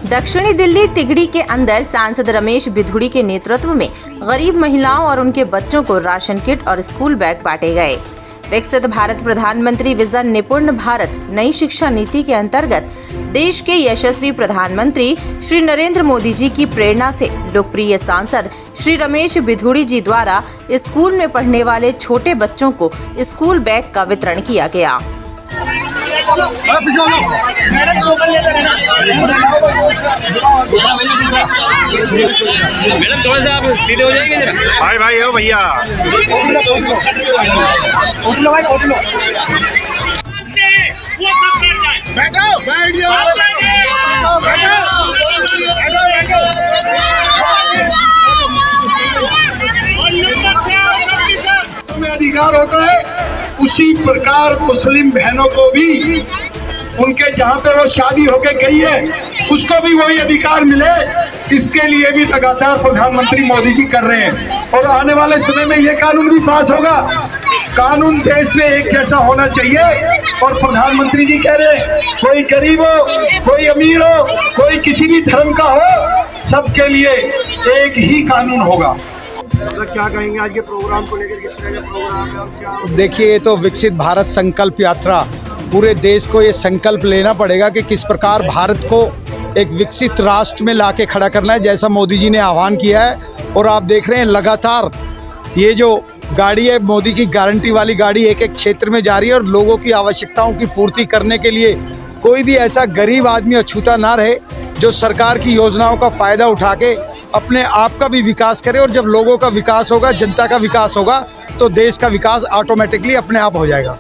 दक्षिणी दिल्ली तिगड़ी के अंदर सांसद रमेश बिधूड़ी के नेतृत्व में गरीब महिलाओं और उनके बच्चों को राशन किट और स्कूल बैग बांटे गए। विकसित भारत प्रधानमंत्री विजन निपुण भारत नई शिक्षा नीति के अंतर्गत देश के यशस्वी प्रधानमंत्री श्री नरेंद्र मोदी जी की प्रेरणा से लोकप्रिय सांसद श्री रमेश बिधूड़ी जी द्वारा स्कूल में पढ़ने वाले छोटे बच्चों को स्कूल बैग का वितरण किया गया। मैडम थोड़ा सा आप सीधे हो जाएंगे जरा। भाई भाई हो भैया बैठो बैठ जाओ में अधिकार होता है उसी प्रकार मुस्लिम बहनों को भी उनके जहाँ पे वो शादी होके गई है उसको भी वही अधिकार मिले, इसके लिए भी लगातार प्रधानमंत्री मोदी जी कर रहे हैं। और आने वाले समय में ये कानून भी पास होगा। कानून देश में एक जैसा होना चाहिए और प्रधानमंत्री जी कह रहे हैं कोई गरीब हो, कोई अमीर हो, कोई किसी भी धर्म का हो, सबके लिए एक ही कानून होगा। क्या कहेंगे आज के प्रोग्राम को लेकर, किस तरह का प्रोग्राम है और क्या? देखिए, ये तो विकसित भारत संकल्प यात्रा, पूरे देश को ये संकल्प लेना पड़ेगा कि किस प्रकार भारत को एक विकसित राष्ट्र में लाके खड़ा करना है, जैसा मोदी जी ने आह्वान किया है। और आप देख रहे हैं लगातार ये जो गाड़ी है, मोदी की गारंटी वाली गाड़ी एक एक क्षेत्र में जा रही है और लोगों की आवश्यकताओं की पूर्ति करने के लिए कोई भी ऐसा गरीब आदमी अछूता ना रहे जो सरकार की योजनाओं का फ़ायदा उठा के अपने आप का भी विकास करे। और जब लोगों का विकास होगा, जनता का विकास होगा, तो देश का विकास ऑटोमेटिकली अपने आप हो जाएगा।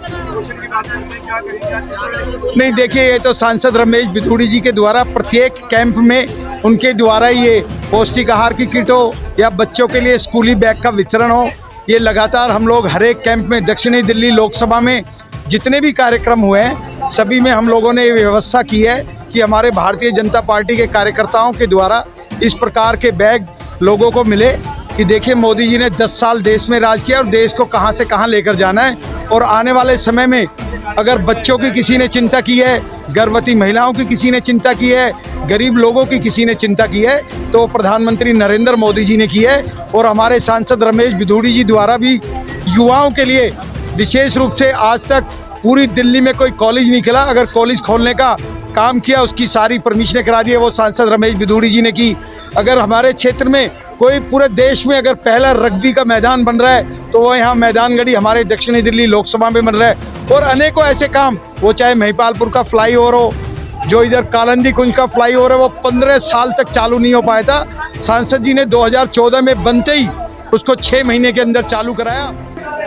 नहीं, देखिए, ये तो सांसद रमेश बिधूड़ी जी के द्वारा प्रत्येक कैंप में उनके द्वारा ये पौष्टिक आहार की किट हो या बच्चों के लिए स्कूली बैग का वितरण हो, ये लगातार हम लोग हर एक कैंप में दक्षिणी दिल्ली लोकसभा में जितने भी कार्यक्रम हुए हैं सभी में हम लोगों ने ये व्यवस्था की है कि हमारे भारतीय जनता पार्टी के कार्यकर्ताओं के द्वारा इस प्रकार के बैग लोगों को मिले कि देखिए मोदी जी ने 10 साल देश में राज किया और देश को कहां से कहां लेकर जाना है। और आने वाले समय में अगर बच्चों की किसी ने चिंता की है, गर्भवती महिलाओं की किसी ने चिंता की है, गरीब लोगों की किसी ने चिंता की है, तो प्रधानमंत्री नरेंद्र मोदी जी ने की है। और हमारे सांसद रमेश बिधूड़ी जी द्वारा भी युवाओं के लिए विशेष रूप से आज तक पूरी दिल्ली में कोई कॉलेज नहीं खुला, अगर कॉलेज खोलने का काम किया उसकी सारी परमिशनें करा दी है वो सांसद रमेश बिधूड़ी जी ने की। अगर हमारे क्षेत्र में कोई पूरे देश में अगर पहला रग्बी का मैदान बन रहा है तो वो यहाँ मैदानगढ़ी हमारे दक्षिणी दिल्ली लोकसभा में बन रहा है। और अनेकों ऐसे काम, वो चाहे महिपालपुर का फ्लाईओवर हो, जो इधर कालंदी कुंज का फ्लाईओवर है वो 15 साल तक चालू नहीं हो पाया था, सांसद जी ने 2014 में बनते ही उसको 6 महीने के अंदर चालू कराया।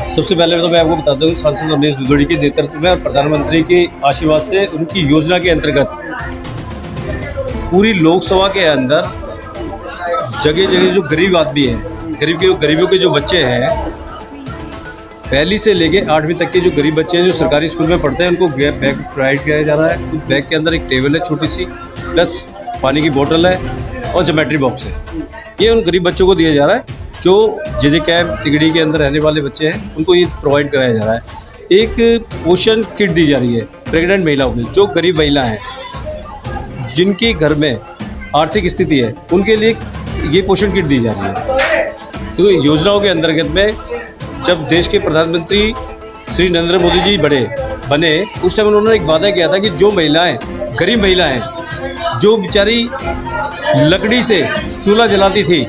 सबसे पहले तो मैं आपको बताता हूँ, सांसद रमेश बिधूड़ी के नेतृत्व में और प्रधानमंत्री के आशीर्वाद से उनकी योजना के अंतर्गत पूरी लोकसभा के अंदर जगह जगह जो गरीब आदमी हैं, गरीबों के जो बच्चे हैं, पहली से लेके 8वीं तक के जो गरीब बच्चे हैं जो सरकारी स्कूल में पढ़ते हैं उनको बैग प्रोवाइड किया जा रहा है। उस बैग के अंदर एक टेबल है छोटी सी, प्लस पानी की बोतल है और ज्योमेट्री बॉक्स है। ये उन गरीब बच्चों को दिया जा रहा है जो जे कैंप तिगड़ी के अंदर रहने वाले बच्चे हैं, उनको ये प्रोवाइड कराया जा रहा है। एक पोषण किट दी जा रही है प्रेग्नेंट महिलाओं को, जो गरीब महिला हैं जिनके घर में आर्थिक स्थिति है उनके लिए ये पोषण किट दी जा रही है। तो योजनाओं के अंतर्गत में जब देश के प्रधानमंत्री श्री नरेंद्र मोदी जी बने उस टाइम उन्होंने एक वादा किया था कि जो महिलाएं, गरीब महिलाएं जो बेचारी लकड़ी से चूल्हा जलाती थी,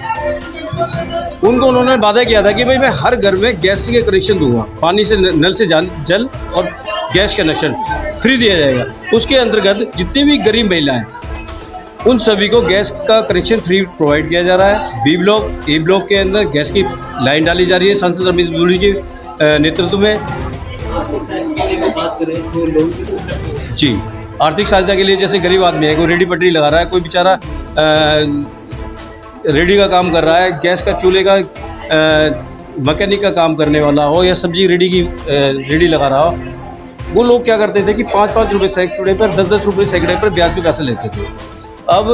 उनको उन्होंने वादा किया था कि भाई मैं हर घर में गैस के कनेक्शन दूंगा, पानी से नल से जल और गैस कनेक्शन फ्री दिया जाएगा। उसके अंतर्गत जितनी भी गरीब महिलाएं उन सभी को गैस का कनेक्शन फ्री प्रोवाइड किया जा रहा है। बी ब्लॉक, ए ब्लॉक के अंदर गैस की लाइन डाली जा रही है सांसद रमेश बिधूड़ी के नेतृत्व में। जी, आर्थिक सहायता के लिए जैसे गरीब आदमी है, कोई रेडी पटरी लगा रहा है, कोई बेचारा रेडी का काम कर रहा है, गैस का चूल्हे का मैकेनिक का काम करने वाला हो या सब्जी रेडी लगा रहा हो, वो लोग क्या करते थे कि 5-5 रुपये सैकड़े पर, 10-10 रुपये सैकड़े पर ब्याज पे पैसे लेते थे। अब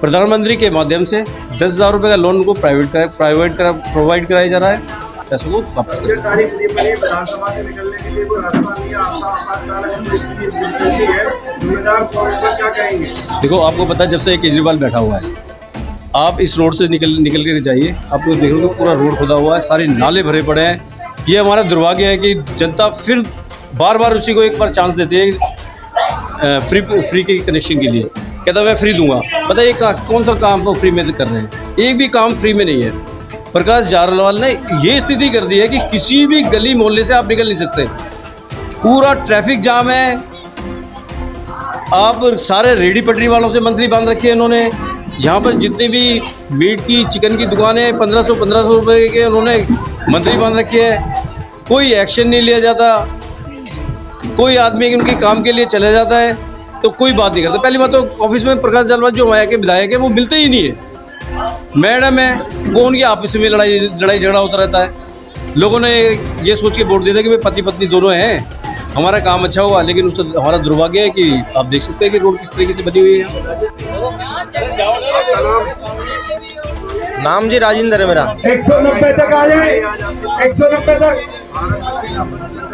प्रधानमंत्री के माध्यम से 10,000 रुपये का लोन उनको प्रोवाइड कराया जा रहा है, पैसों को वापस कर। विधानसभा से निकलने के लिए कोई रास्ता नहीं है, जिम्मेदार तौर पर क्या कहेंगे? देखो, आपको पता है जब से केजरीवाल बैठा हुआ है, आप इस रोड से निकल कर जाइए, आपको देखोगे पूरा रोड खुदा हुआ है, सारे नाले भरे पड़े हैं। ये हमारा दुर्भाग्य है कि जनता फिर बार बार उसी को एक बार चांस देती है फ्री के कनेक्शन के लिए। कहता मैं फ्री दूंगा, पता है ये कौन सा काम तो फ्री में कर रहे हैं? एक भी काम फ्री में नहीं है। प्रकाश जारवाल ने ये स्थिति कर दी है कि किसी भी गली मोहल्ले से आप निकल नहीं सकते, पूरा ट्रैफिक जाम है। आप सारे रेडी पटरी वालों से मंथली बांध रखी है इन्होंने। यहाँ पर जितनी भी मीट की चिकन की दुकानें 1500 रुपये के उन्होंने मंथली बांध रखी है। कोई एक्शन नहीं लिया जाता, कोई आदमी उनके काम के लिए चला जाता है तो कोई बात नहीं करता। पहली बात तो ऑफिस में प्रकाश जारवाल जो हमारे के विधायक है वो मिलते ही नहीं है। मैडम है वो उनकी आपस में लड़ाई झगड़ा होता रहता है। लोगों ने ये सोच के वोट दिया था कि भाई पति पत्नी दोनों हैं, हमारा काम अच्छा हुआ, लेकिन उसका हमारा दुर्भाग्य है कि आप देख सकते हैं कि रोड किस तरीके से बनी हुई है। नाम जी राजेंद्र है मेरा। 190 तक आ जाए, 190 तक।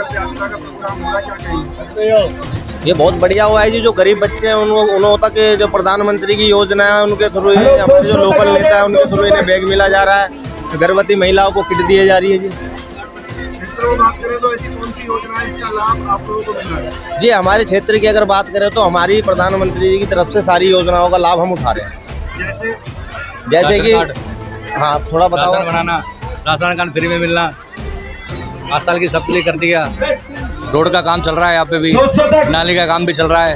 यात्रा का प्रोग्राम होगा, क्या कहेंगे? ये बहुत बढ़िया हुआ है जी। जो गरीब बच्चे हैं उन तक जो प्रधानमंत्री की योजना है उनके थ्रू, हमारे जो लोकल नेता है उनके थ्रू इन्हें बैग मिला जा रहा है। गर्भवती महिलाओं को किट दिए जा रही है जी। क्षेत्रों में बात करें तो ऐसी कौन सी योजना है इसका लाभ आप लोगों को मिल रहा है? जी हमारे क्षेत्र की अगर बात करें तो हमारी प्रधानमंत्री जी की तरफ से सारी योजनाओं का लाभ हम उठा रहे हैं। जैसे कि हाँ थोड़ा बताओ। राशन बनाना, राशन कार्ड फ्री में मिलना, 5 साल की सब्सिडी कर दिया। रोड का काम चल रहा है यहाँ पे भी, नाली का काम भी चल रहा है।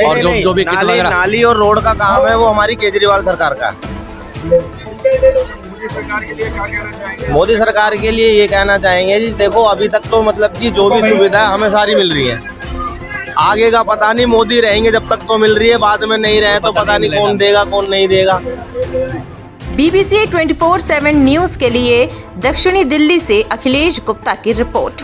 और जो भी किट वगैरह नाली और रोड का काम है वो हमारी केजरीवाल सरकार का है। मोदी सरकार के लिए क्या कहना चाहेंगे? मोदी सरकार के लिए ये कहना चाहेंगे जी, देखो अभी तक तो मतलब कि जो भी सुविधा है हमें सारी मिल रही है। आगे का पता नहीं, मोदी रहेंगे जब तक तो मिल रही है, बाद में नहीं रहे तो पता नहीं कौन देगा कौन नहीं देगा। BBC 24/7 न्यूज के लिए दक्षिणी दिल्ली से अखिलेश गुप्ता की रिपोर्ट।